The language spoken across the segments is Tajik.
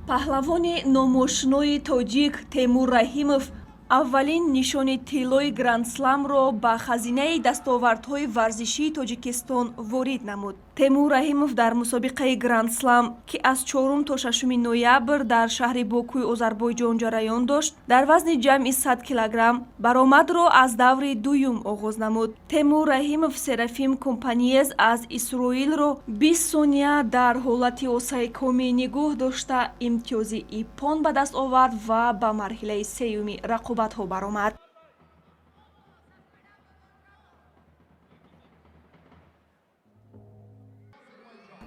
паҳлавони номошнои тоҷик Темур Раҳимов аввалин нишони тиллои гранд-сламро ба хазинаи дастовардҳои варзишии Тоҷикистон ворид намуд. Темур Раҳимов дар мусобиқаи гранд-слам, ки аз 4 то 6 ноябр дар шаҳри Бокуи Озарбойҷон ҷараён дошт, дар вазни ҷамъи 100 килограмм баромадро аз даври дуюм оғоз намуд. Темур Раҳимов Серафим Компаниез аз Исроилро 20 сония дар ҳолати осайкомӣ нигоҳ дошта имтиёзи иппон ба даст овард ва ба марҳилаи сеюми рақобатҳо баромад.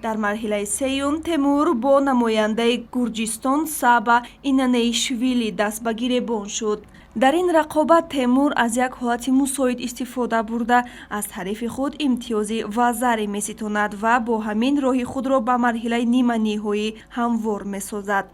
дар марҳилаи сеюм Темур бо намояндаи Гурҷистон Саба Инанеишвили даст ба гиребон шуд. дар ин рақобат Темур аз як ҳолати мусоид истифода бурда аз ҳарифи худ имтиёзи вазаре меситонад ва бо ҳамин роҳи худро ба марҳилаи ниманиҳоӣ ҳамвор месозад.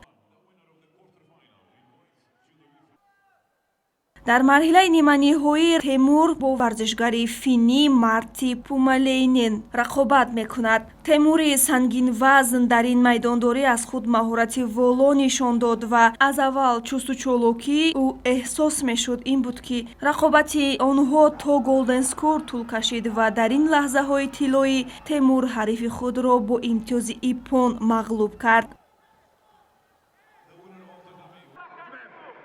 дар марҳилаи ниманиҳоӣ Темур бо варзишгари финни Марти Пумалейнен рақобат мекунад. Темури сангинвазн дар ин майдондорӣ аз худ маҳорати воло нишон дод ва аз аввал чусту-чолукӣ ӯ эҳсос мешуд ин буд, ки рақобати онҳо то голденскор тӯл кашид ва дар ин лаҳзаҳои тиллоӣ Темур ҳарифи худро бо имтиёзи иппон мағлуб кард.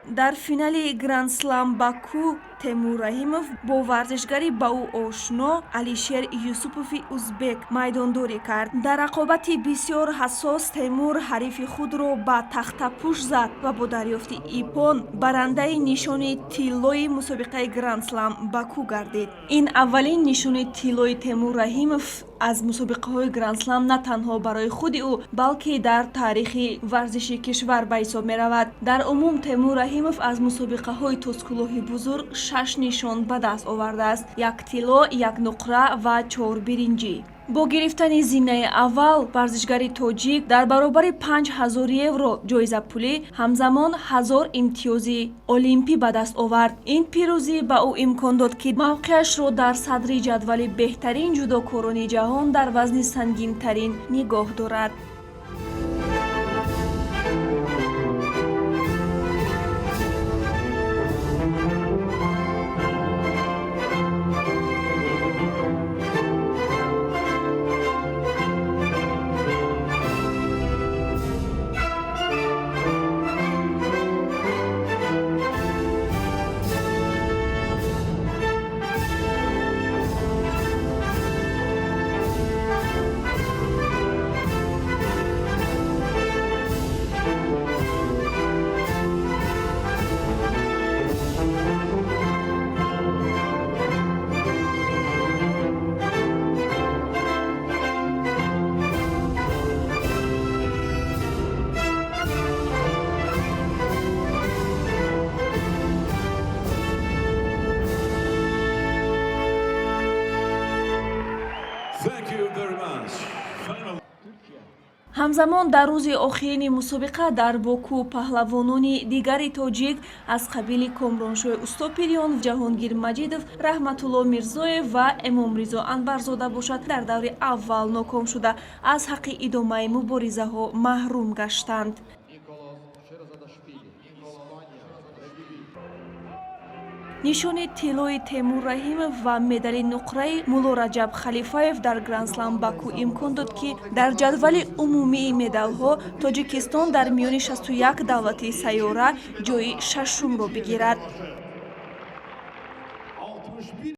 дар финали гранд-слам Баку Темур Раҳимов бо варзишгари ба ӯ ошно Алишер Юсупови узбек майдондорӣ кард. дар рақобати бисёр ҳассос Темур ҳарифи худро ба тахтапӯш зад ва бо дарёфти иппон барандаи нишони тиллои мусобиқаи гранд-слам Баку гардид. ин аввалин нишони тиллои Темур Раҳимов аз мусобиқаҳои гранд-слам на танҳо барои худи ӯ, балки дар таърихи варзиши кишвар ба ҳисоб меравад. дар умум Темур Раҳимов аз мусобиқаҳои тозкулоҳи бузург 6 нишон ба даст овардааст: 1 тилло, 1 нуқра ва 4 биринҷӣ. бо гирифтани зиннаи аввал варзишгари тоҷик дар баробари 5000 евро ҷоизапулӣ ҳамзамон 1000 имтиёзи олимпӣ ба даст овард. ин пирӯзӣ ба ӯ имкон дод, ки мавқеашро дар садри ҷадвали беҳтарин ҷудокорони ҷаҳон дар вазни сангинтарин нигоҳ дорад. ҳамзамон дар рӯзи охирини мусобиқа дар Боку паҳлавонони дигари тоҷик аз қабили Комроншоҳ Устопирён, Ҷаҳонгир Маҷидов, Раҳматулло Мирзоев ва Эмомризо Анварзода бошад, дар даври аввал ноком шуда аз ҳаққи идомаи муборизаҳо маҳрум гаштанд. нишони тиллои Темур Раҳимов ва медали нуқраи Мулло Раҷаб Халифаев дар гранд-слам Баку имкон дод, ки дар ҷадвали умумии медалҳо Тоҷикистон дар миёни 61 давлати сайёра ҷойи шашумро бигирад.